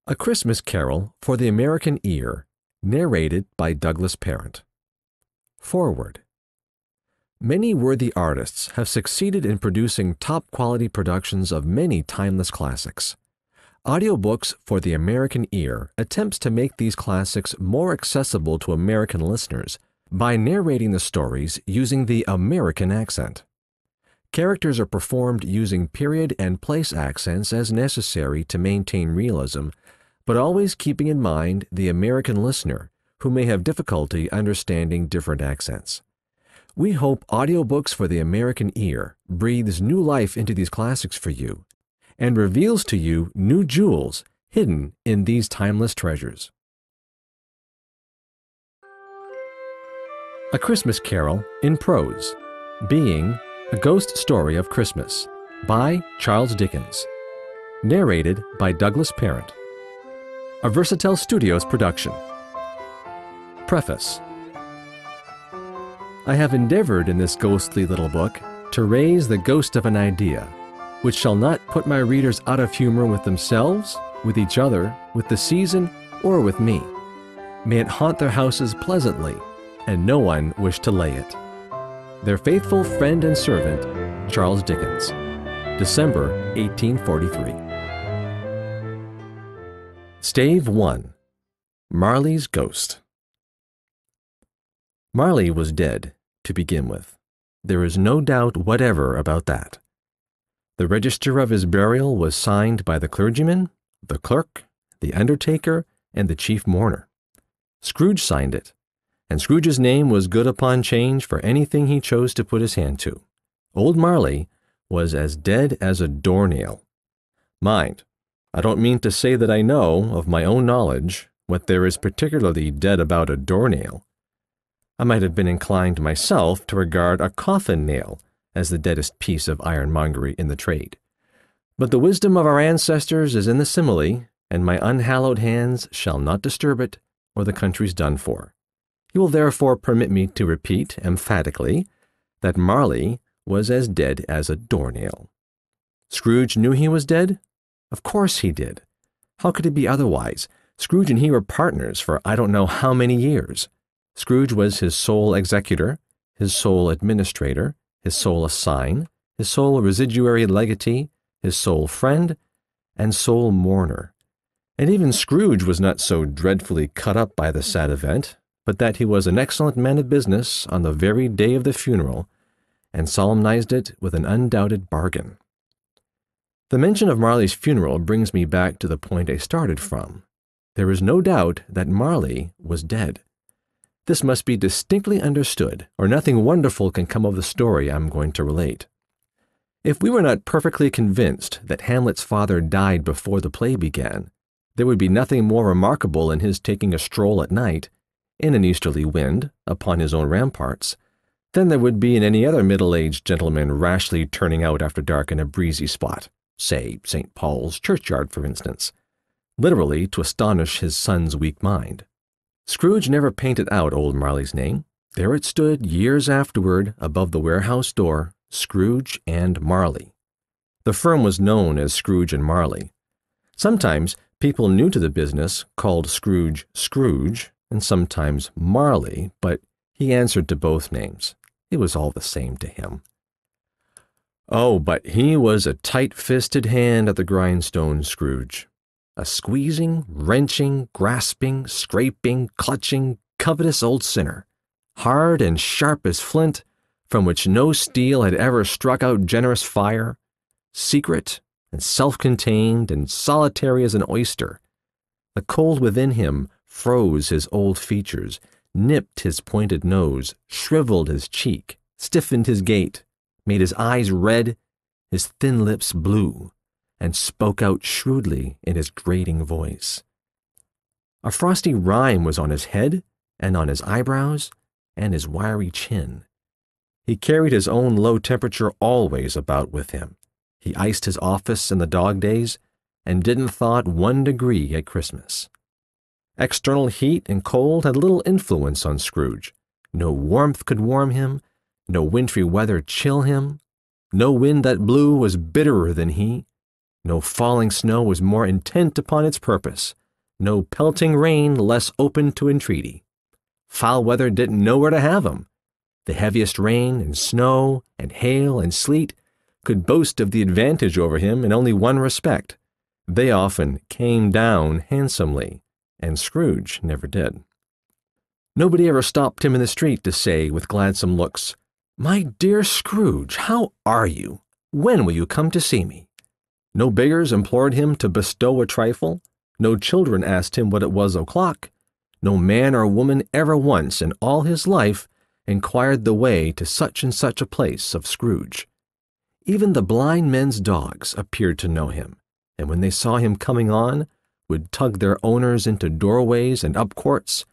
A Christmas Carol for the American Ear, narrated by Douglas Parent. Foreword. Many worthy artists have succeeded in producing top-quality productions of many timeless classics. Audiobooks for the American Ear attempts to make these classics more accessible to American listeners by narrating the stories using the American accent. Characters are performed using period and place accents as necessary to maintain realism, but always keeping in mind the American listener, who may have difficulty understanding different accents. We hope Audiobooks for the American Ear breathes new life into these classics for you and reveals to you new jewels hidden in these timeless treasures. A Christmas Carol in Prose, being A Ghost Story of Christmas, by Charles Dickens. Narrated by Douglas Parent. A Versatile Studios production. Preface. I have endeavored in this ghostly little book to raise the ghost of an idea, which shall not put my readers out of humor with themselves, with each other, with the season, or with me. May it haunt their houses pleasantly, and no one wish to lay it. Their faithful friend and servant, Charles Dickens. December 1843. Stave 1. Marley's Ghost. Marley was dead, to begin with. There is no doubt whatever about that. The register of his burial was signed by the clergyman, the clerk, the undertaker, and the chief mourner. Scrooge signed it, and Scrooge's name was good upon change for anything he chose to put his hand to. Old Marley was as dead as a doornail. Mind, I don't mean to say that I know, of my own knowledge, what there is particularly dead about a doornail. I might have been inclined myself to regard a coffin nail as the deadest piece of ironmongery in the trade. But the wisdom of our ancestors is in the simile, and my unhallowed hands shall not disturb it, or the country's done for. You will therefore permit me to repeat emphatically that Marley was as dead as a doornail. Scrooge knew he was dead? Of course he did. How could it be otherwise? Scrooge and he were partners for I don't know how many years. Scrooge was his sole executor, his sole administrator, his sole assign, his sole residuary legatee, his sole friend, and sole mourner. And even Scrooge was not so dreadfully cut up by the sad event, but that he was an excellent man of business on the very day of the funeral, and solemnized it with an undoubted bargain. The mention of Marley's funeral brings me back to the point I started from. There is no doubt that Marley was dead. This must be distinctly understood, or nothing wonderful can come of the story I'm going to relate. If we were not perfectly convinced that Hamlet's father died before the play began, there would be nothing more remarkable in his taking a stroll at night, in an easterly wind, upon his own ramparts, than there would be in any other middle-aged gentleman rashly turning out after dark in a breezy spot, say St. Paul's churchyard, for instance, literally to astonish his son's weak mind. Scrooge never painted out old Marley's name. There it stood years afterward above the warehouse door, Scrooge and Marley. The firm was known as Scrooge and Marley. Sometimes people new to the business called Scrooge Scrooge, and sometimes Marley, but he answered to both names. It was all the same to him. Oh, but he was a tight-fisted hand at the grindstone, Scrooge. A squeezing, wrenching, grasping, scraping, clutching, covetous old sinner, hard and sharp as flint, from which no steel had ever struck out generous fire, secret and self-contained and solitary as an oyster. The cold within him froze his old features, nipped his pointed nose, shriveled his cheek, stiffened his gait, made his eyes red, his thin lips blue, and spoke out shrewdly in his grating voice. A frosty rime was on his head, and on his eyebrows, and his wiry chin. He carried his own low temperature always about with him. He iced his office in the dog days, and didn't thaw it 1 degree at Christmas. External heat and cold had little influence on Scrooge. No warmth could warm him, no wintry weather chill him, no wind that blew was bitterer than he, No falling snow was more intent upon its purpose, no pelting rain less open to entreaty. Foul weather didn't know where to have him. The heaviest rain and snow and hail and sleet could boast of the advantage over him in only one respect. They often came down handsomely, and Scrooge never did. Nobody ever stopped him in the street to say with gladsome looks, "My dear Scrooge, how are you? When will you come to see me?" No beggars implored him to bestow a trifle. No children asked him what it was o'clock. No man or woman ever once in all his life inquired the way to such and such a place of Scrooge. Even the blind men's dogs appeared to know him, and when they saw him coming on, would tug their owners into doorways and up courts,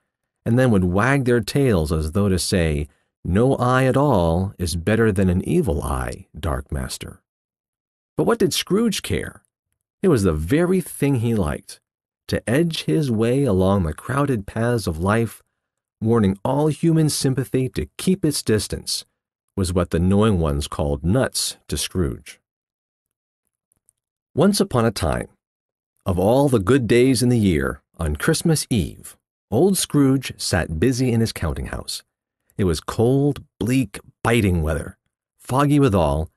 and then would wag their tails as though to say, "No eye at all is better than an evil eye, dark master." But what did Scrooge care? It was the very thing he liked, to edge his way along the crowded paths of life, warning all human sympathy to keep its distance, was what the knowing ones called nuts to Scrooge. Once upon a time, of all the good days in the year, on Christmas Eve, old Scrooge sat busy in his counting-house. It was cold, bleak, biting weather, foggy withal,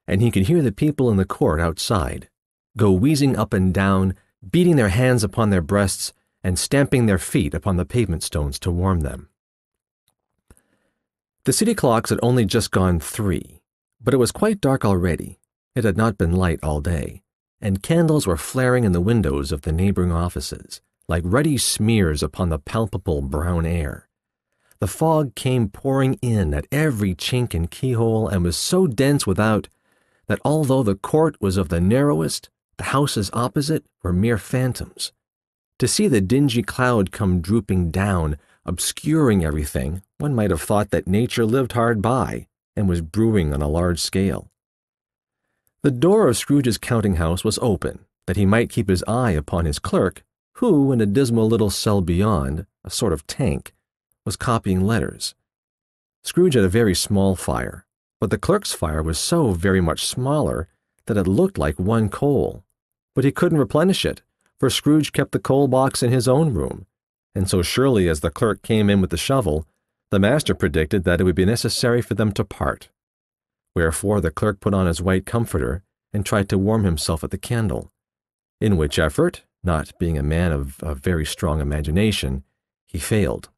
and he could hear the people in the court outside go wheezing up and down, beating their hands upon their breasts and stamping their feet upon the pavement stones to warm them. The city clocks had only just gone 3, but it was quite dark already. It had not been light all day, and candles were flaring in the windows of the neighboring offices, like ruddy smears upon the palpable brown air. The fog came pouring in at every chink and keyhole and was so dense without that although the court was of the narrowest, the houses opposite were mere phantoms. To see the dingy cloud come drooping down, obscuring everything, one might have thought that nature lived hard by and was brewing on a large scale. The door of Scrooge's counting-house was open, that he might keep his eye upon his clerk, who, in a dismal little cell beyond, a sort of tank, was copying letters. Scrooge had a very small fire, but the clerk's fire was so very much smaller that it looked like one coal. But he couldn't replenish it, for Scrooge kept the coal box in his own room, and so surely as the clerk came in with the shovel, the master predicted that it would be necessary for them to part. Wherefore the clerk put on his white comforter and tried to warm himself at the candle, in which effort, not being a man of a very strong imagination, he failed.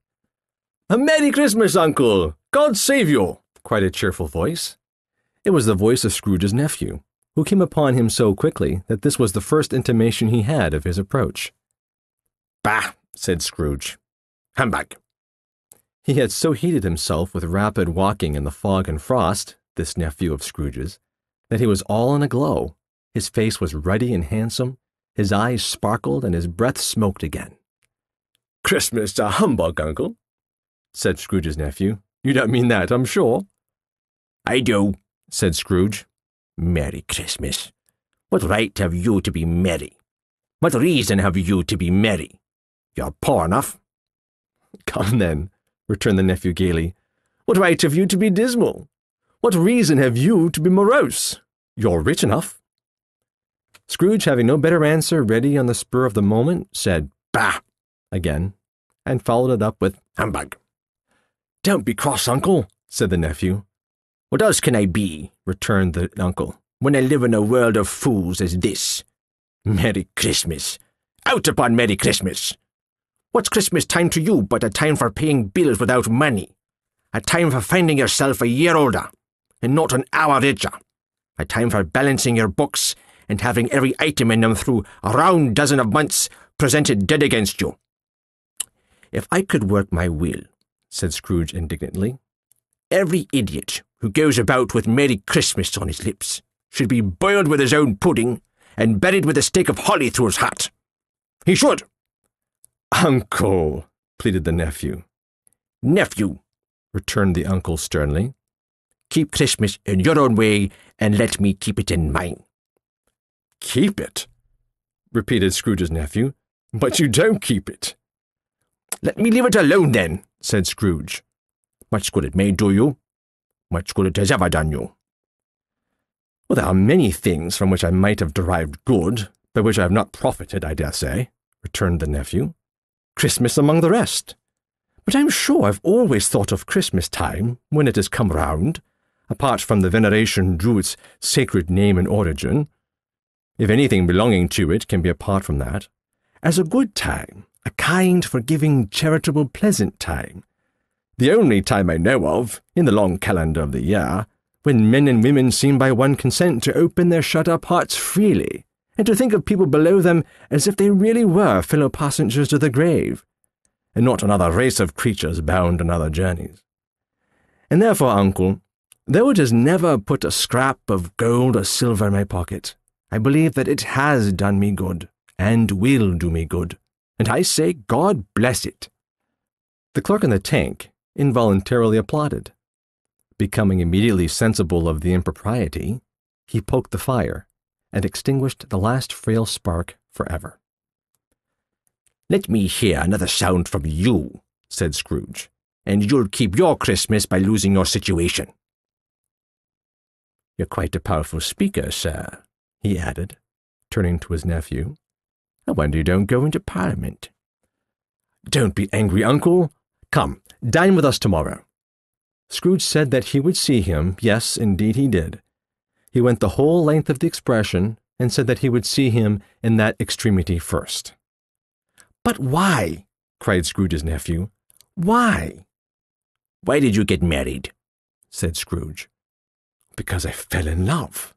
"A Merry Christmas, Uncle! God save you!" cried a cheerful voice. It was the voice of Scrooge's nephew, who came upon him so quickly that this was the first intimation he had of his approach. "Bah!" said Scrooge. "Humbug!" He had so heated himself with rapid walking in the fog and frost, this nephew of Scrooge's, that he was all in a glow. His face was ruddy and handsome, his eyes sparkled, and his breath smoked again. "Christmas a humbug, Uncle," said Scrooge's nephew. "You don't mean that, I'm sure." "I do," said Scrooge. "Merry Christmas. What right have you to be merry? What reason have you to be merry? You're poor enough." "Come then," returned the nephew gaily. "What right have you to be dismal? What reason have you to be morose? You're rich enough." Scrooge, having no better answer ready on the spur of the moment, said, "Bah!" again, and followed it up with, "Humbug." "Don't be cross, Uncle," said the nephew. "What else can I be," returned the uncle, "when I live in a world of fools as this? Merry Christmas! Out upon Merry Christmas! What's Christmas time to you but a time for paying bills without money? A time for finding yourself a year older, and not an hour richer? A time for balancing your books and having every item in them through a round dozen of months presented dead against you?" "If I could work my will," said Scrooge indignantly, "every idiot who goes about with Merry Christmas on his lips should be boiled with his own pudding and buried with a stake of holly through his hat. He should." "Uncle," pleaded the nephew. "Nephew," returned the uncle sternly, "keep Christmas in your own way and let me keep it in mine." "Keep it?" repeated Scrooge's nephew. "But you don't keep it." "Let me leave it alone then," said Scrooge. "Much good it may do you. Much good it has ever done you." Well, there are many things from which I might have derived good, but which I have not profited, I dare say, returned the nephew. Christmas among the rest. But I'm sure I've always thought of Christmas time, when it has come round, apart from the veneration due its sacred name and origin, if anything belonging to it can be apart from that, as a good time, a kind, forgiving, charitable, pleasant time. The only time I know of, in the long calendar of the year, when men and women seem by one consent to open their shut-up hearts freely, and to think of people below them as if they really were fellow passengers to the grave, and not another race of creatures bound on other journeys. And therefore, uncle, though it has never put a scrap of gold or silver in my pocket, I believe that it has done me good, and will do me good, and I say God bless it. The clerk in the tank involuntarily applauded. Becoming immediately sensible of the impropriety, he poked the fire, and extinguished the last frail spark forever. "Let me hear another sound from you," said Scrooge, "and you'll keep your Christmas by losing your situation." "You're quite a powerful speaker, sir," he added, turning to his nephew. "I wonder you don't go into Parliament." "Don't be angry, uncle. Come, dine with us tomorrow." Scrooge said that he would see him. Yes, indeed he did. He went the whole length of the expression, and said that he would see him in that extremity first. "But why?" cried Scrooge's nephew. "Why?" "Why did you get married?" said Scrooge. "Because I fell in love."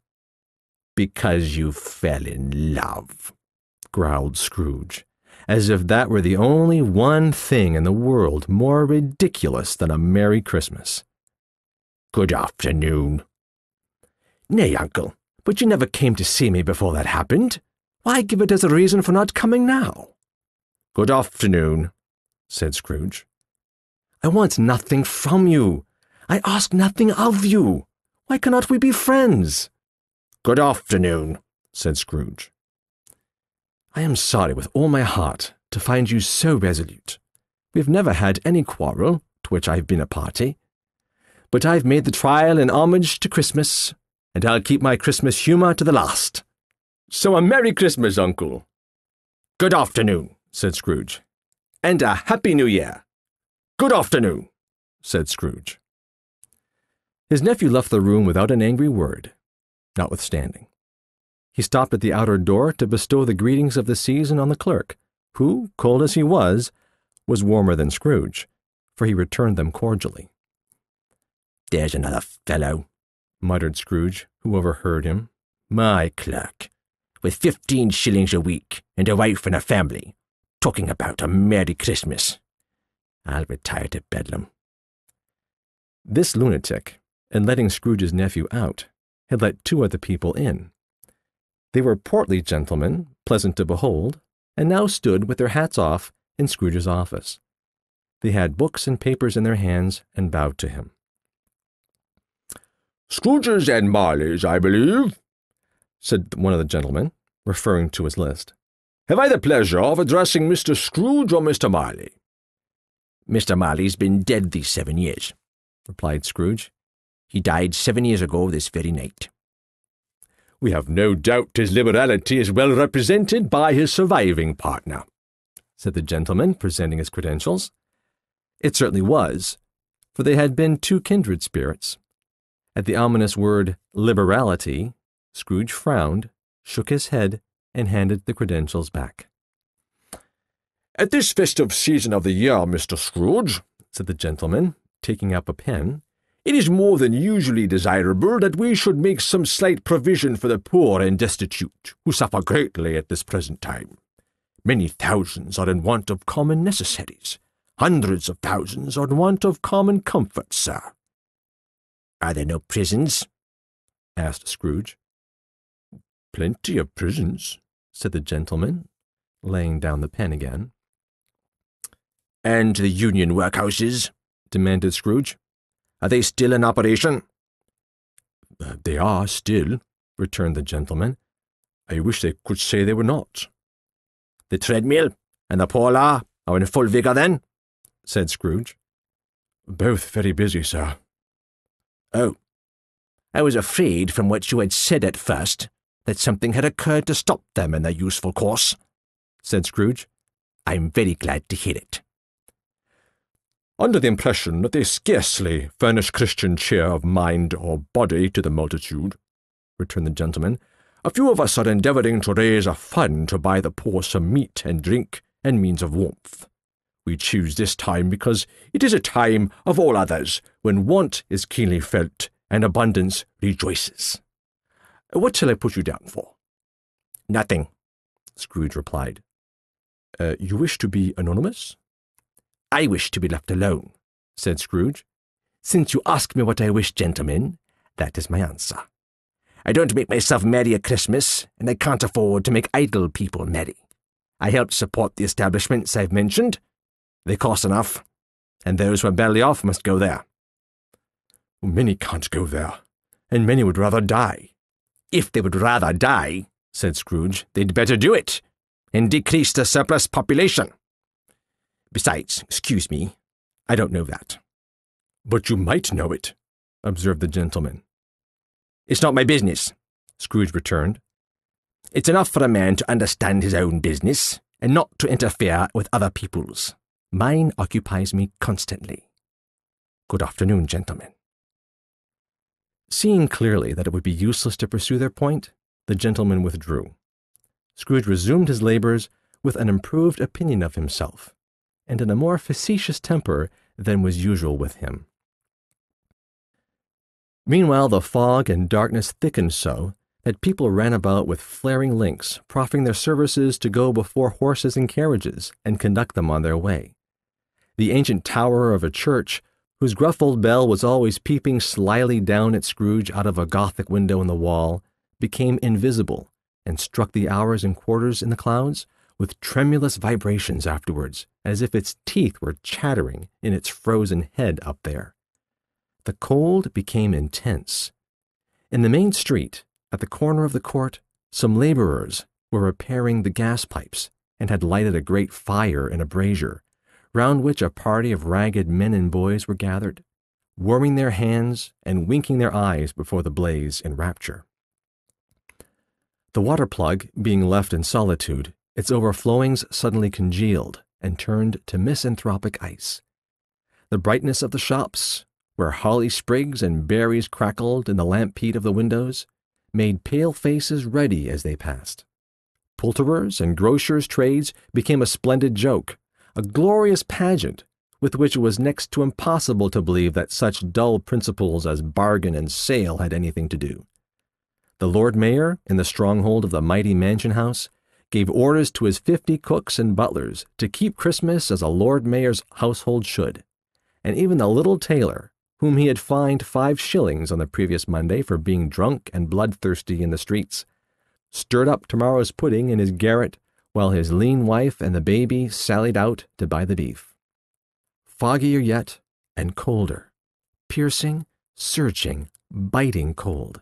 "Because you fell in love," growled Scrooge, as if that were the only one thing in the world more ridiculous than a Merry Christmas. "Good afternoon." "Nay, uncle, but you never came to see me before that happened. Why give it as a reason for not coming now?" "Good afternoon," said Scrooge. "I want nothing from you. I ask nothing of you. Why cannot we be friends?" "Good afternoon," said Scrooge. "I am sorry with all my heart to find you so resolute. We have never had any quarrel, to which I have been a party. But I've made the trial in homage to Christmas, and I'll keep my Christmas humour to the last. So a Merry Christmas, uncle." "Good afternoon," said Scrooge. "And a Happy New Year." "Good afternoon," said Scrooge. His nephew left the room without an angry word, notwithstanding. He stopped at the outer door to bestow the greetings of the season on the clerk, who, cold as he was warmer than Scrooge, for he returned them cordially. "There's another fellow," muttered Scrooge, who overheard him. "My clerk, with 15 shillings a week, and a wife and a family, talking about a Merry Christmas. I'll retire to Bedlam." This lunatic, in letting Scrooge's nephew out, had let 2 other people in. They were portly gentlemen, pleasant to behold, and now stood with their hats off in Scrooge's office. They had books and papers in their hands and bowed to him. "Scrooge's and Marley's, I believe," said one of the gentlemen, referring to his list. "Have I the pleasure of addressing Mr. Scrooge or Mr. Marley?" "Mr. Marley's been dead these 7 years," replied Scrooge. "He died 7 years ago this very night." "We have no doubt his liberality is well represented by his surviving partner," said the gentleman, presenting his credentials. It certainly was, for they had been 2 kindred spirits. At the ominous word liberality, Scrooge frowned, shook his head, and handed the credentials back. "At this festive season of the year, Mr. Scrooge," said the gentleman, taking up a pen, "it is more than usually desirable that we should make some slight provision for the poor and destitute, who suffer greatly at this present time. Many thousands are in want of common necessaries. Hundreds of thousands are in want of common comforts, sir." "Are there no prisons?" asked Scrooge. "Plenty of prisons," said the gentleman, laying down the pen again. "And the union workhouses?" demanded Scrooge. "Are they still in operation?" "They are still," returned the gentleman. "I wish they could say they were not." "The treadmill and the polar are in full vigour, then?" said Scrooge. "Both very busy, sir." "Oh, I was afraid from what you had said at first that something had occurred to stop them in their useful course," said Scrooge. "I'm very glad to hear it." "Under the impression that they scarcely furnish Christian cheer of mind or body to the multitude," returned the gentleman, "a few of us are endeavouring to raise a fund to buy the poor some meat and drink and means of warmth. We choose this time because it is a time of all others when want is keenly felt and abundance rejoices. What shall I put you down for?" "Nothing," Scrooge replied. You wish to be anonymous?" "I wish to be left alone," said Scrooge. "Since you ask me what I wish, gentlemen, that is my answer. I don't make myself merry at Christmas, and I can't afford to make idle people merry. I help support the establishments I've mentioned. They cost enough, and those who are belly off must go there." "Many can't go there, and many would rather die." "If they would rather die," said Scrooge, "they'd better do it, and decrease the surplus population. Besides, excuse me, I don't know that." "But you might know it," observed the gentleman. "It's not my business," Scrooge returned. "It's enough for a man to understand his own business, and not to interfere with other people's. Mine occupies me constantly. Good afternoon, gentlemen." Seeing clearly that it would be useless to pursue their point, the gentleman withdrew. Scrooge resumed his labors with an improved opinion of himself, and in a more facetious temper than was usual with him. Meanwhile, the fog and darkness thickened so that people ran about with flaring links, proffering their services to go before horses and carriages and conduct them on their way. The ancient tower of a church, whose gruff old bell was always peeping slyly down at Scrooge out of a Gothic window in the wall, became invisible and struck the hours and quarters in the clouds with tremulous vibrations afterwards, as if its teeth were chattering in its frozen head up there. The cold became intense. In the main street, at the corner of the court, some laborers were repairing the gas pipes and had lighted a great fire in a brazier, round which a party of ragged men and boys were gathered, warming their hands and winking their eyes before the blaze in rapture. The water plug being left in solitude, its overflowings suddenly congealed and turned to misanthropic ice. The brightness of the shops, where holly sprigs and berries crackled in the lamp-peat of the windows, made pale faces ruddy as they passed. Poulterers' and grocers' trades became a splendid joke, a glorious pageant with which it was next to impossible to believe that such dull principles as bargain and sale had anything to do. The Lord Mayor, in the stronghold of the mighty mansion house, gave orders to his 50 cooks and butlers to keep Christmas as a Lord Mayor's household should, and even the little tailor, whom he had fined 5 shillings on the previous Monday for being drunk and bloodthirsty in the streets, stirred up tomorrow's pudding in his garret while his lean wife and the baby sallied out to buy the beef. Foggier yet, and colder, piercing, searching, biting cold.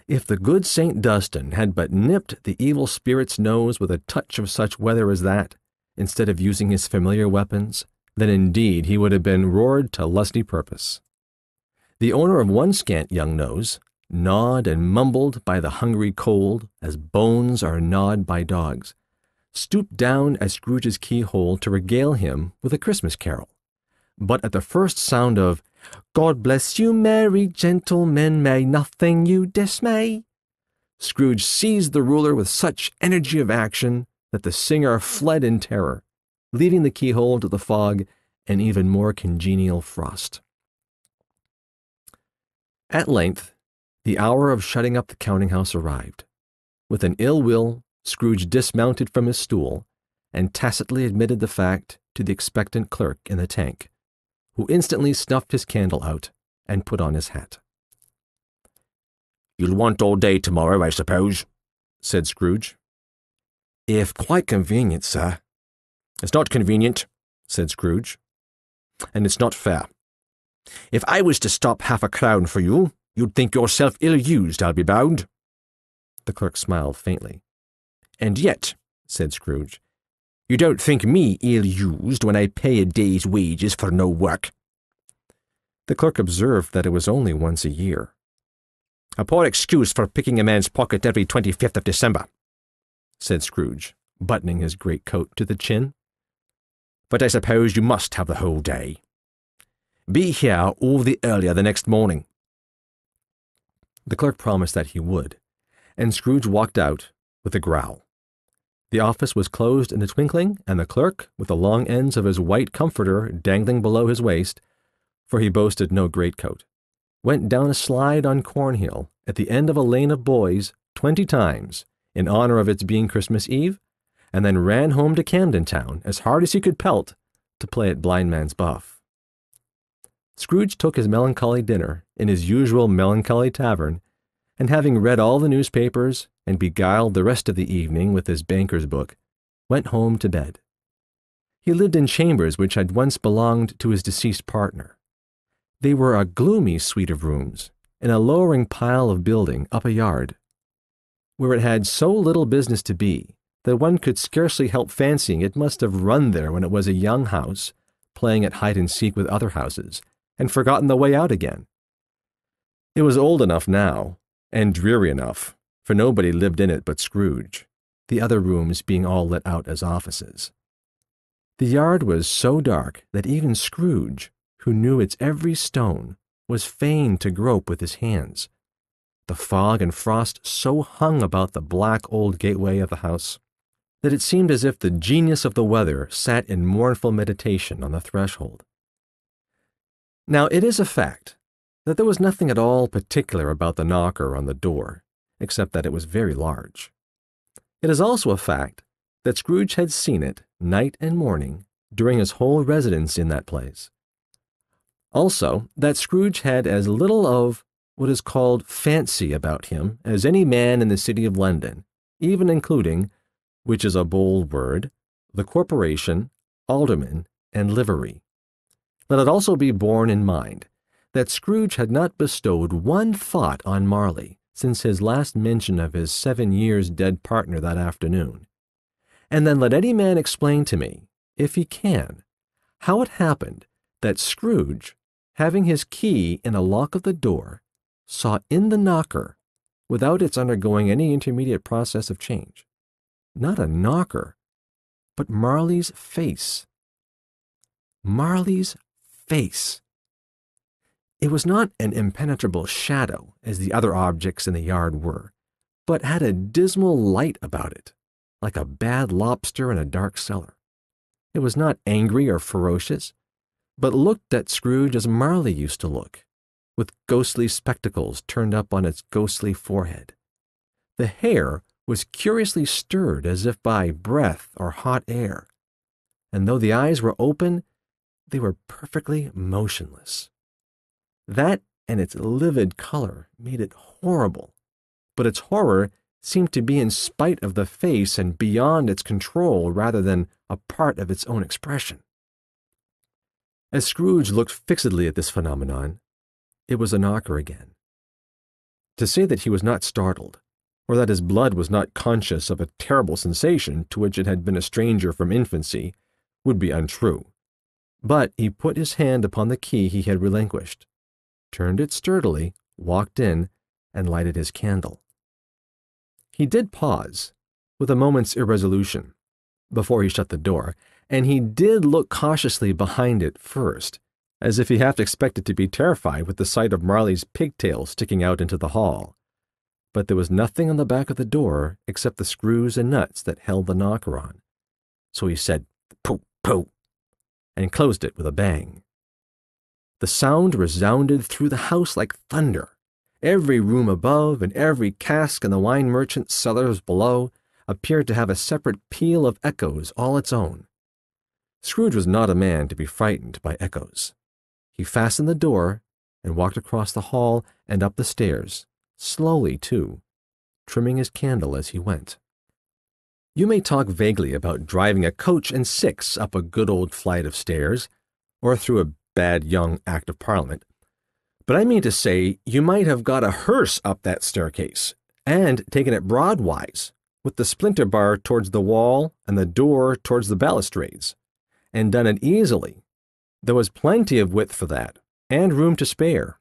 If the good St. Dunstan had but nipped the evil spirit's nose with a touch of such weather as that, instead of using his familiar weapons, then indeed he would have been roared to lusty purpose. The owner of one scant young nose, gnawed and mumbled by the hungry cold as bones are gnawed by dogs, stooped down at Scrooge's keyhole to regale him with a Christmas carol. But at the first sound of "God bless you, merry gentlemen, may nothing you dismay," Scrooge seized the ruler with such energy of action that the singer fled in terror, leaving the keyhole to the fog and even more congenial frost. At length, the hour of shutting up the counting-house arrived. With an ill will, Scrooge dismounted from his stool and tacitly admitted the fact to the expectant clerk in the tank, who instantly snuffed his candle out and put on his hat. "You'll want all day tomorrow, I suppose," said Scrooge. "If quite convenient, sir." "It's not convenient," said Scrooge, "and it's not fair. If I was to stop half a crown for you, you'd think yourself ill-used, I'll be bound." The clerk smiled faintly. "And yet," said Scrooge, "you don't think me ill-used when I pay a day's wages for no work." The clerk observed that it was only once a year. "A poor excuse for picking a man's pocket every 25th of December," said Scrooge, buttoning his greatcoat to the chin. "But I suppose you must have the whole day. Be here all the earlier the next morning." The clerk promised that he would, and Scrooge walked out with a growl. The office was closed in a twinkling, and the clerk, with the long ends of his white comforter dangling below his waist, for he boasted no greatcoat, went down a slide on Cornhill at the end of a lane of boys 20 times in honor of its being Christmas Eve, and then ran home to Camden Town as hard as he could pelt to play at blindman's buff. Scrooge took his melancholy dinner in his usual melancholy tavern, and having read all the newspapers and beguiled the rest of the evening with his banker's book, went home to bed. He lived in chambers which had once belonged to his deceased partner. They were a gloomy suite of rooms in a lowering pile of building up a yard, where it had so little business to be that one could scarcely help fancying it must have run there when it was a young house, playing at hide-and-seek with other houses, and forgotten the way out again. It was old enough now, and dreary enough, for nobody lived in it but Scrooge, the other rooms being all let out as offices. The yard was so dark that even Scrooge, who knew its every stone, was fain to grope with his hands. The fog and frost so hung about the black old gateway of the house that it seemed as if the genius of the weather sat in mournful meditation on the threshold. Now it is a fact that there was nothing at all particular about the knocker on the door, except that it was very large. It is also a fact that Scrooge had seen it night and morning during his whole residence in that place. Also, that Scrooge had as little of what is called fancy about him as any man in the city of London, even including, which is a bold word, the corporation, alderman, and livery. Let it also be borne in mind that Scrooge had not bestowed one thought on Marley since his last mention of his 7 years dead partner that afternoon. And then let any man explain to me, if he can, how it happened that Scrooge, having his key in a lock of the door, saw in the knocker, without its undergoing any intermediate process of change, not a knocker, but Marley's face. Marley's face. It was not an impenetrable shadow, as the other objects in the yard were, but had a dismal light about it, like a bad lobster in a dark cellar. It was not angry or ferocious, but looked at Scrooge as Marley used to look, with ghostly spectacles turned up on its ghostly forehead. The hair was curiously stirred as if by breath or hot air, and though the eyes were open, they were perfectly motionless. That and its livid color made it horrible, but its horror seemed to be in spite of the face and beyond its control rather than a part of its own expression. As Scrooge looked fixedly at this phenomenon, it was a knocker again. To say that he was not startled, or that his blood was not conscious of a terrible sensation to which it had been a stranger from infancy, would be untrue. But he put his hand upon the key he had relinquished, turned it sturdily, walked in, and lighted his candle. He did pause, with a moment's irresolution, before he shut the door, and he did look cautiously behind it first, as if he half expected to be terrified with the sight of Marley's pigtails sticking out into the hall. But there was nothing on the back of the door except the screws and nuts that held the knocker on. So he said, "Pooh, pooh," and closed it with a bang. The sound resounded through the house like thunder. Every room above and every cask in the wine merchant's cellars below appeared to have a separate peal of echoes all its own. Scrooge was not a man to be frightened by echoes. He fastened the door and walked across the hall and up the stairs, slowly too, trimming his candle as he went. You may talk vaguely about driving a coach and six up a good old flight of stairs, or through a bad young Act of Parliament, but I mean to say you might have got a hearse up that staircase, and taken it broadwise, with the splinter bar towards the wall and the door towards the balustrades, and done it easily. There was plenty of width for that, and room to spare.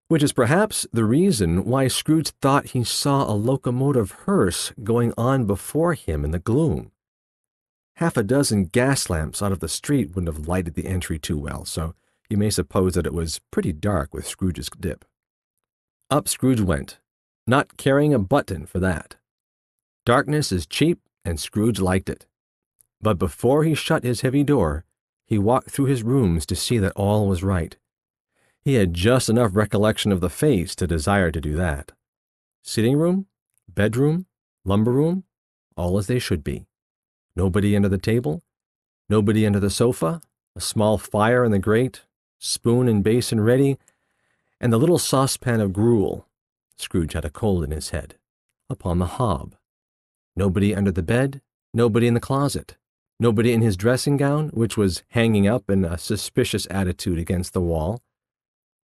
which is perhaps the reason why Scrooge thought he saw a locomotive hearse going on before him in the gloom. Half a dozen gas lamps out of the street wouldn't have lighted the entry too well, so you may suppose that it was pretty dark with Scrooge's dip. Up Scrooge went, not caring a button for that. Darkness is cheap, and Scrooge liked it. But before he shut his heavy door, he walked through his rooms to see that all was right. He had just enough recollection of the face to desire to do that. Sitting room, bedroom, lumber room, all as they should be. Nobody under the table, nobody under the sofa, a small fire in the grate, spoon and basin ready, and the little saucepan of gruel — Scrooge had a cold in his head — upon the hob. Nobody under the bed, nobody in the closet, nobody in his dressing gown, which was hanging up in a suspicious attitude against the wall.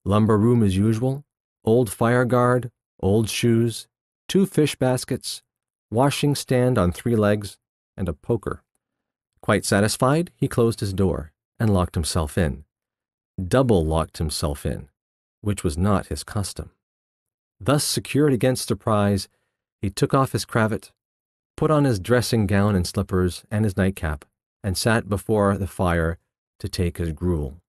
Lumber room as usual, old fire guard, old shoes, 2 fish baskets, washing stand on 3 legs, and a poker. Quite satisfied, he closed his door and locked himself in. Double locked himself in, which was not his custom. Thus secured against surprise, he took off his cravat, put on his dressing gown and slippers and his nightcap, and sat before the fire to take his gruel.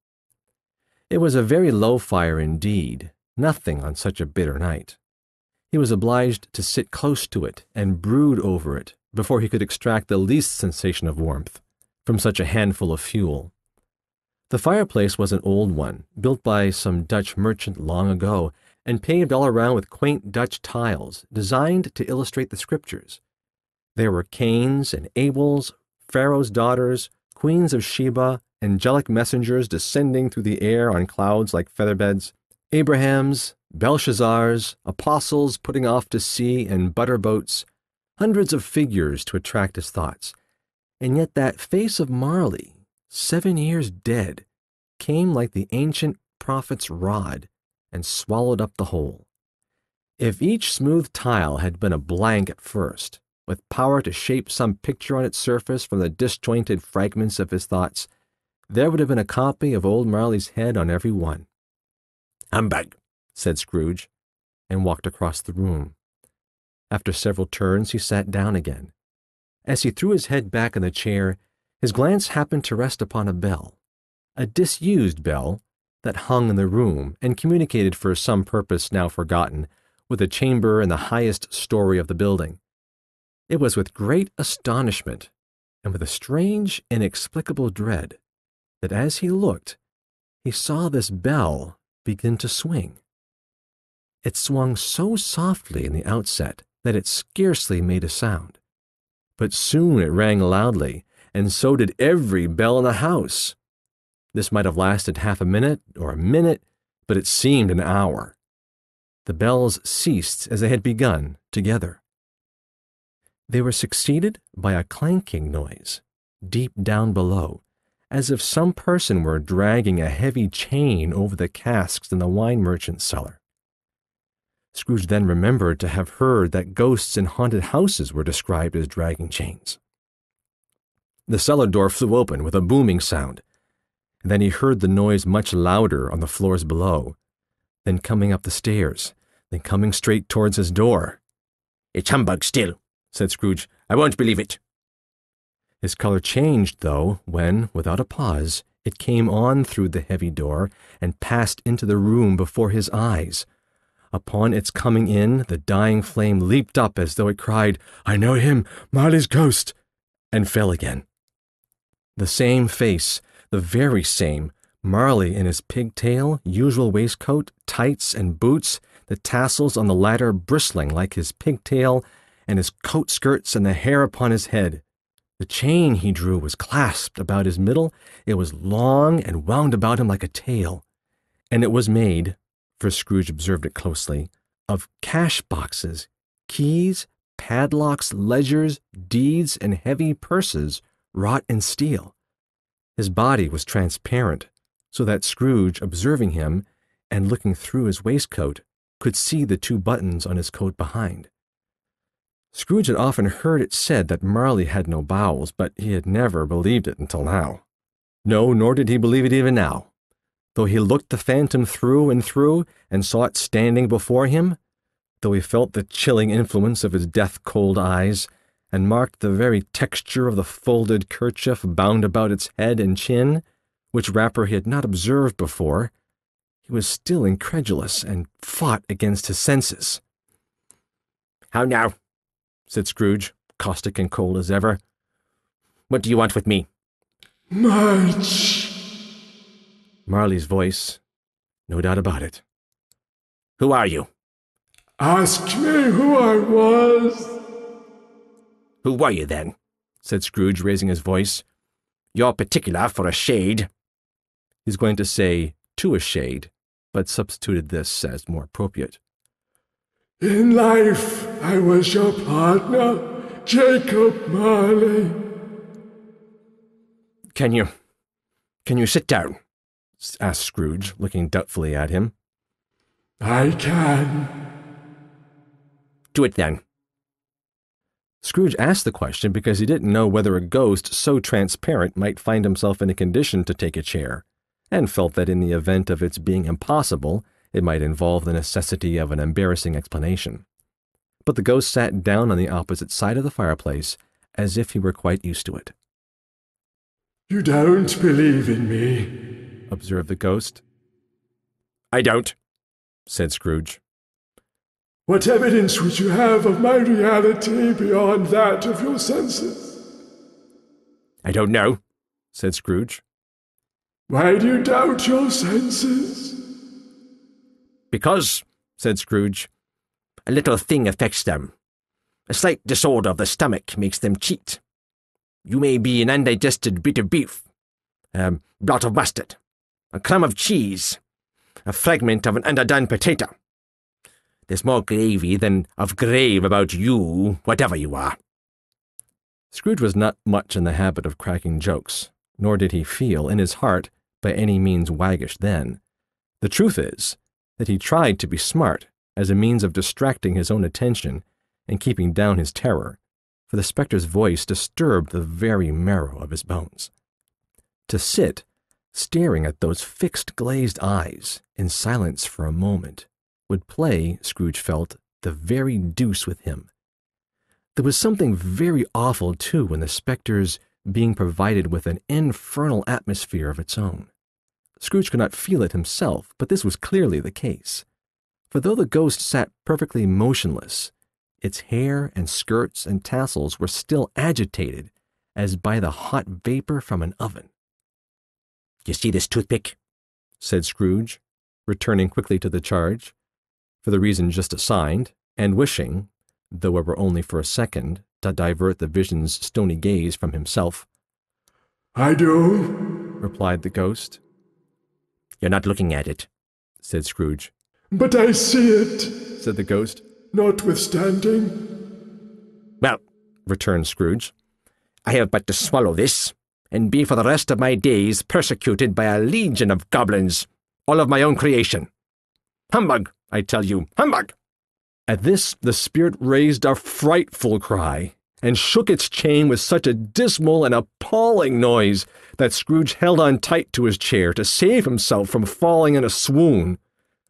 It was a very low fire indeed, nothing on such a bitter night. He was obliged to sit close to it and brood over it before he could extract the least sensation of warmth from such a handful of fuel. The fireplace was an old one, built by some Dutch merchant long ago, and paved all around with quaint Dutch tiles designed to illustrate the Scriptures. There were Cains and Abels, Pharaoh's daughters, queens of Sheba, angelic messengers descending through the air on clouds like featherbeds, Abrahams, Belshazzars, apostles putting off to sea in butter boats, hundreds of figures to attract his thoughts. And yet that face of Marley, 7 years dead, came like the ancient prophet's rod and swallowed up the whole. If each smooth tile had been a blank at first, with power to shape some picture on its surface from the disjointed fragments of his thoughts, there would have been a copy of old Marley's head on every one. "Humbug," said Scrooge, and walked across the room. After several turns, he sat down again. As he threw his head back in the chair, his glance happened to rest upon a bell, a disused bell that hung in the room and communicated for some purpose now forgotten with a chamber in the highest story of the building. It was with great astonishment and with a strange, inexplicable dread that as he looked, he saw this bell begin to swing. It swung so softly in the outset that it scarcely made a sound. But soon it rang loudly, and so did every bell in the house. This might have lasted half a minute or a minute, but it seemed an hour. The bells ceased as they had begun together. They were succeeded by a clanking noise, deep down below, as if some person were dragging a heavy chain over the casks in the wine merchant's cellar. Scrooge then remembered to have heard that ghosts in haunted houses were described as dragging chains. The cellar door flew open with a booming sound. Then he heard the noise much louder on the floors below, then coming up the stairs, then coming straight towards his door. "It's humbug still," said Scrooge. "I won't believe it." His color changed, though, when, without a pause, it came on through the heavy door and passed into the room before his eyes. Upon its coming in, the dying flame leaped up as though it cried, "I know him, Marley's ghost," and fell again. The same face, the very same, Marley in his pigtail, usual waistcoat, tights, and boots, the tassels on the latter bristling like his pigtail, and his coat skirts and the hair upon his head. The chain he drew was clasped about his middle, it was long and wound about him like a tail, and it was made, for Scrooge observed it closely, of cash boxes, keys, padlocks, ledgers, deeds, and heavy purses wrought in steel. His body was transparent, so that Scrooge, observing him, and looking through his waistcoat, could see the 2 buttons on his coat behind. Scrooge had often heard it said that Marley had no bowels, but he had never believed it until now. No, nor did he believe it even now. though he looked the phantom through and through and saw it standing before him, though he felt the chilling influence of his death-cold eyes, and marked the very texture of the folded kerchief bound about its head and chin, which wrapper he had not observed before, he was still incredulous and fought against his senses. "How now?" said Scrooge, caustic and cold as ever. "What do you want with me?" "Much." Marley's voice, no doubt about it. "Who are you?" "Ask me who I was." "Who were you, then?" said Scrooge, raising his voice. "You're particular for a shade." He's going to say, to a shade, but substituted this as more appropriate. "In life, I was your partner, Jacob Marley." Can you sit down?" asked Scrooge, looking doubtfully at him. "I can." "Do it, then." Scrooge asked the question because he didn't know whether a ghost so transparent might find himself in a condition to take a chair, and felt that in the event of its being impossible, it might involve the necessity of an embarrassing explanation. But the ghost sat down on the opposite side of the fireplace, as if he were quite used to it. "You don't believe in me," observed the ghost. "I don't," said Scrooge. "What evidence would you have of my reality beyond that of your senses?" "I don't know," said Scrooge. "Why do you doubt your senses?" "Because," said Scrooge, "a little thing affects them. A slight disorder of the stomach makes them cheat. You may be an undigested bit of beef, a blot of mustard, a crumb of cheese, a fragment of an underdone potato. There's more gravy than of grave about you, whatever you are." Scrooge was not much in the habit of cracking jokes, nor did he feel, in his heart, by any means waggish then. The truth is that he tried to be smart as a means of distracting his own attention and keeping down his terror, for the spectre's voice disturbed the very marrow of his bones. To sit, staring at those fixed glazed eyes, in silence for a moment, would play, Scrooge felt, the very deuce with him. There was something very awful, too, in the spectre's being provided with an infernal atmosphere of its own. Scrooge could not feel it himself, but this was clearly the case. For though the ghost sat perfectly motionless, its hair and skirts and tassels were still agitated as by the hot vapor from an oven. "You see this toothpick?" said Scrooge, returning quickly to the charge, for the reason just assigned, and wishing, though it were only for a second, to divert the vision's stony gaze from himself. "I do," replied the ghost. "You're not looking at it," said Scrooge. "But I see it," said the ghost. "Notwithstanding." "Well," returned Scrooge, "I have but to swallow this, and be for the rest of my days persecuted by a legion of goblins, all of my own creation. Humbug, I tell you, humbug!" At this the spirit raised a frightful cry, and shook its chain with such a dismal and appalling noise that Scrooge held on tight to his chair to save himself from falling in a swoon.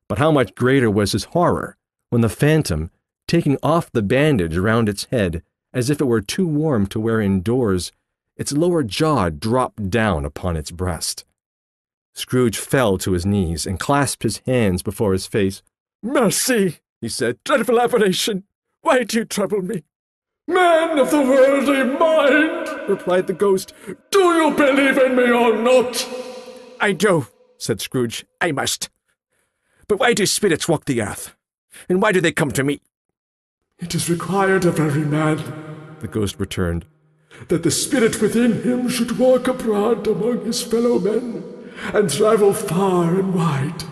But how much greater was his horror when the phantom, taking off the bandage round its head, as if it were too warm to wear indoors, its lower jaw dropped down upon its breast. Scrooge fell to his knees and clasped his hands before his face. "Mercy!" he said. "Dreadful aberration! Why do you trouble me?" "Man of the worldly mind," replied the ghost, "do you believe in me or not?" "I do," said Scrooge. "I must. But why do spirits walk the earth? And why do they come to me?" "It is required of every man," the ghost returned, "that the spirit within him should walk abroad among his fellow men, and travel far and wide.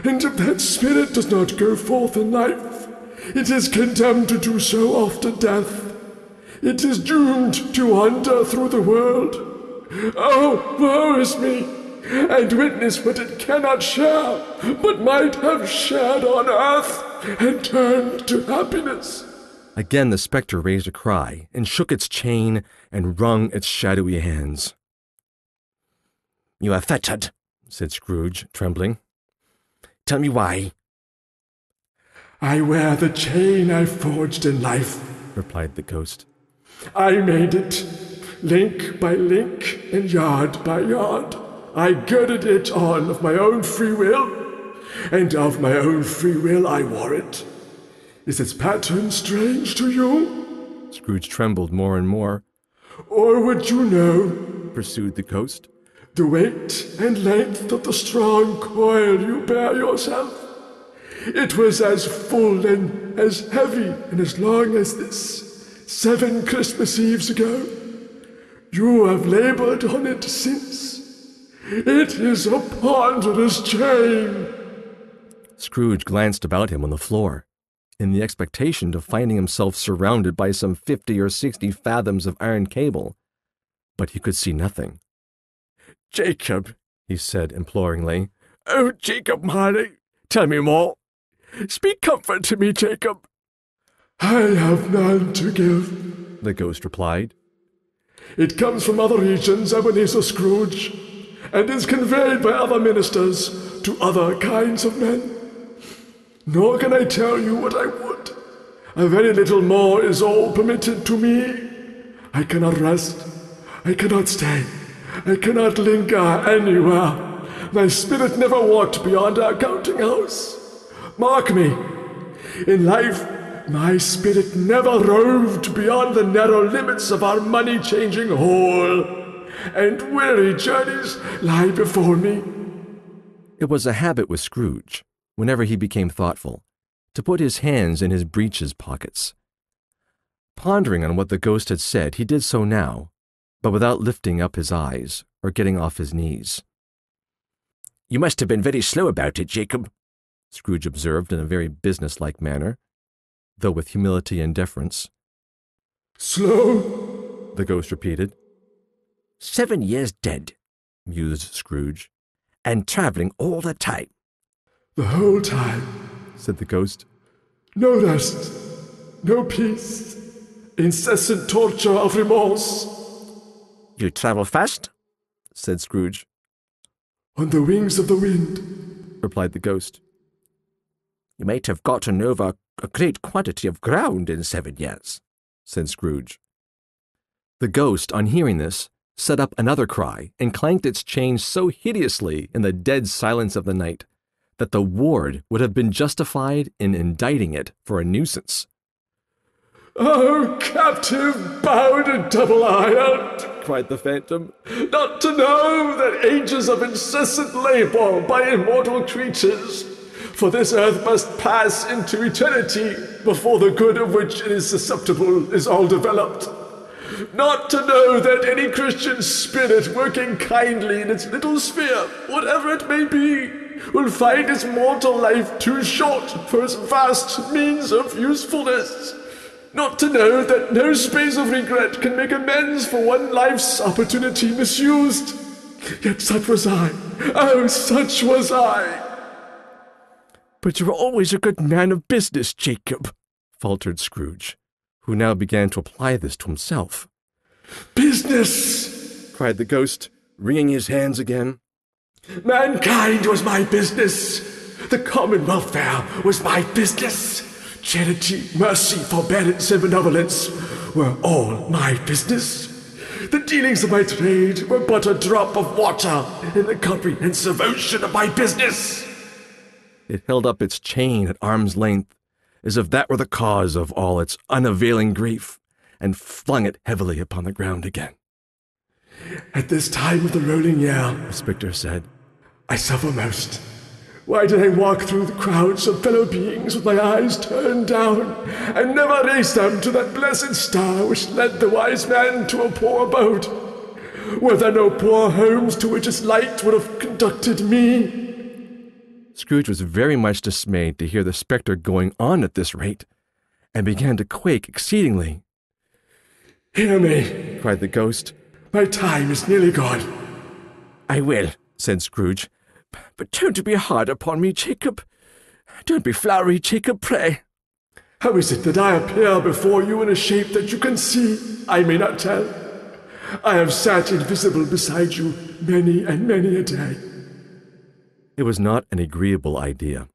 And if that spirit does not go forth in life, it is condemned to do so after death. It is doomed to wander through the world. Oh, woe is me! And witness what it cannot share, but might have shared on earth, and turned to happiness." Again the spectre raised a cry, and shook its chain, and wrung its shadowy hands. "You are fettered," said Scrooge, trembling. Tell me why. I wear the chain I forged in life, replied the ghost. I made it, link by link and yard by yard. I girded it on of my own free will, and of my own free will I wore it. Is its pattern strange to you? Scrooge trembled more and more. Or would you know, pursued the ghost, the weight and length of the strong coil you bear yourself? It was as full and as heavy and as long as this 7 Christmas Eves ago. You have labored on it since. It is a ponderous chain. Scrooge glanced about him on the floor, in the expectation of finding himself surrounded by some 50 or 60 fathoms of iron cable, but he could see nothing. Jacob, he said imploringly. Oh, Jacob Marley, tell me more. Speak comfort to me, Jacob. I have none to give, the ghost replied. It comes from other regions, Ebenezer Scrooge, and is conveyed by other ministers to other kinds of men. Nor can I tell you what I would. A very little more is all permitted to me. I cannot rest. I cannot stay. I cannot linger anywhere. My spirit never walked beyond our counting house. Mark me. In life, my spirit never roved beyond the narrow limits of our money-changing hall, and weary journeys lie before me. It was a habit with Scrooge, whenever he became thoughtful, to put his hands in his breeches pockets. Pondering on what the ghost had said, he did so now, but without lifting up his eyes or getting off his knees. You must have been very slow about it, Jacob, Scrooge observed in a very businesslike manner, though with humility and deference. Slow? The ghost repeated. 7 years dead, mused Scrooge. And traveling all the time. The whole time, said the ghost. No rest, no peace, incessant torture of remorse. You travel fast? said Scrooge. On the wings of the wind, replied the ghost. You might have gotten over a great quantity of ground in 7 years, said Scrooge. The ghost, on hearing this, set up another cry and clanked its chain so hideously in the dead silence of the night that the ward would have been justified in indicting it for a nuisance. Oh, captive, bound and double-ironed, cried the phantom, not to know that ages of incessant labor by immortal creatures, for this earth must pass into eternity before the good of which it is susceptible is all developed. Not to know that any Christian spirit working kindly in its little sphere, whatever it may be, will find its mortal life too short for its vast means of usefulness. Not to know that no space of regret can make amends for one life's opportunity misused. Yet such was I. Oh, such was I. But you were always a good man of business, Jacob, faltered Scrooge, who now began to apply this to himself. Business! cried the ghost, wringing his hands again. Mankind was my business. The common welfare was my business. Charity, mercy, forbearance, and benevolence were all my business. The dealings of my trade were but a drop of water in the comprehensive ocean of my business. It held up its chain at arm's length, as if that were the cause of all its unavailing grief, and flung it heavily upon the ground again. At this time of the rolling year, the spectre said, I suffer most. Why did I walk through the crowds of fellow beings with my eyes turned down, and never raise them to that blessed star which led the wise man to a poor abode? Were there no poor homes to which its light would have conducted me? Scrooge was very much dismayed to hear the spectre going on at this rate, and began to quake exceedingly. Hear me, cried the ghost. My time is nearly gone. I will, said Scrooge. But don't be hard upon me, Jacob. Don't be flowery, Jacob, pray. How is it that I appear before you in a shape that you can see, I may not tell? I have sat invisible beside you many and many a day. It was not an agreeable idea.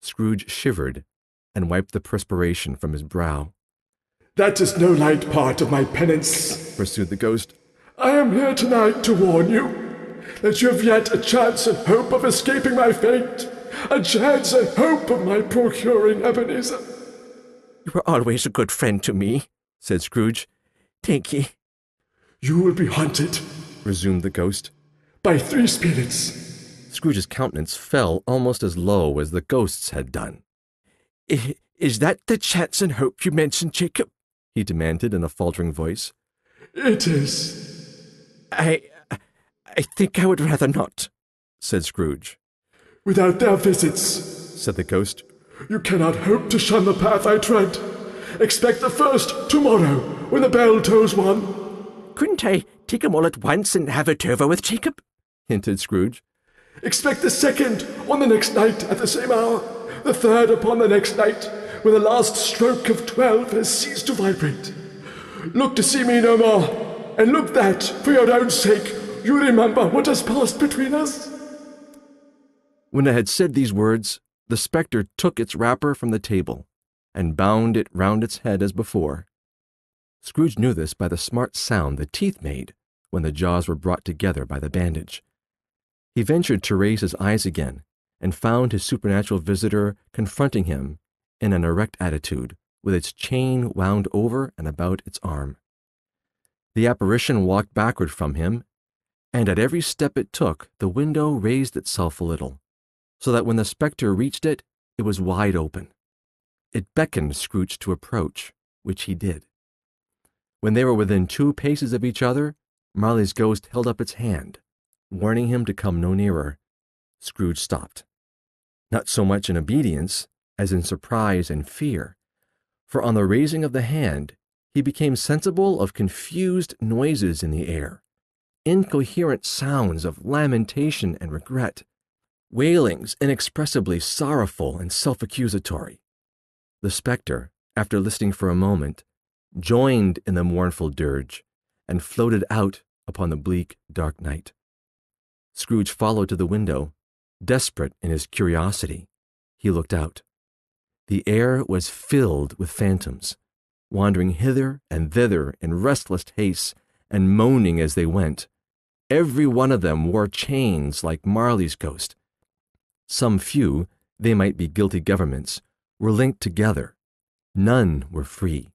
Scrooge shivered and wiped the perspiration from his brow. "That is no light part of my penance," pursued the ghost. "I am here tonight to warn you that you have yet a chance and hope of escaping my fate, a chance and hope of my procuring Ebenezer." "You were always a good friend to me," said Scrooge. "Thank ye." "You will be haunted," resumed the ghost, "by 3 spirits." Scrooge's countenance fell almost as low as the ghost's had done. "Is that the chance and hope you mentioned, Jacob?" he demanded in a faltering voice. "It is." I think I would rather not," said Scrooge. "Without their visits," said the ghost, "you cannot hope to shun the path I tread. Expect the first tomorrow, when the bell tolls 1. "Couldn't I take 'em all at once and have it over with, Jacob?" hinted Scrooge. Expect the second on the next night at the same hour, the third upon the next night, when the last stroke of 12 has ceased to vibrate. Look to see me no more, and look that, for your own sake, you remember what has passed between us." When I had said these words, the spectre took its wrapper from the table and bound it round its head as before. Scrooge knew this by the smart sound the teeth made when the jaws were brought together by the bandage. He ventured to raise his eyes again and found his supernatural visitor confronting him in an erect attitude, with its chain wound over and about its arm. The apparition walked backward from him, and at every step it took, the window raised itself a little, so that when the spectre reached it, it was wide open. It beckoned Scrooge to approach, which he did. When they were within 2 paces of each other, Marley's ghost held up its hand, warning him to come no nearer. Scrooge stopped, not so much in obedience as in surprise and fear, for on the raising of the hand he became sensible of confused noises in the air, incoherent sounds of lamentation and regret, wailings inexpressibly sorrowful and self-accusatory. The spectre, after listening for a moment, joined in the mournful dirge and floated out upon the bleak, dark night. Scrooge followed to the window, desperate in his curiosity. He looked out. The air was filled with phantoms, wandering hither and thither in restless haste and moaning as they went. Every one of them wore chains like Marley's ghost. Some few, they might be guilty governments, were linked together. None were free.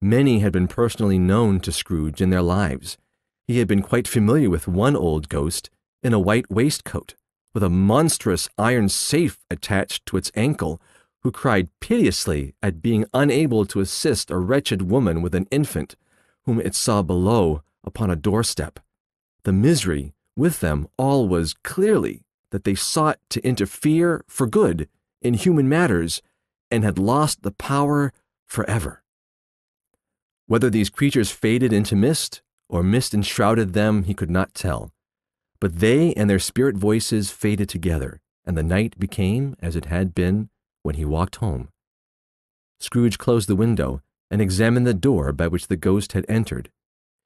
Many had been personally known to Scrooge in their lives. He had been quite familiar with one old ghost in a white waistcoat, with a monstrous iron safe attached to its ankle, who cried piteously at being unable to assist a wretched woman with an infant, whom it saw below upon a doorstep. The misery with them all was clearly that they sought to interfere for good in human matters and had lost the power forever. Whether these creatures faded into mist or mist enshrouded them, he could not tell. But they and their spirit voices faded together, and the night became as it had been when he walked home. Scrooge closed the window and examined the door by which the ghost had entered.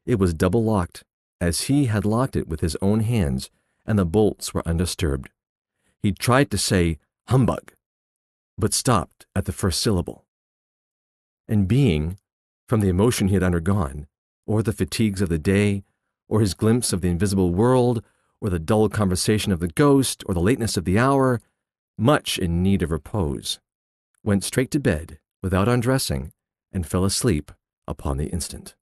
It was double locked, as he had locked it with his own hands, and the bolts were undisturbed. He tried to say, "Humbug," but stopped at the first syllable. And being, from the emotion he had undergone, or the fatigues of the day, or his glimpse of the invisible world, or the dull conversation of the ghost, or the lateness of the hour, much in need of repose, went straight to bed without undressing, and fell asleep upon the instant.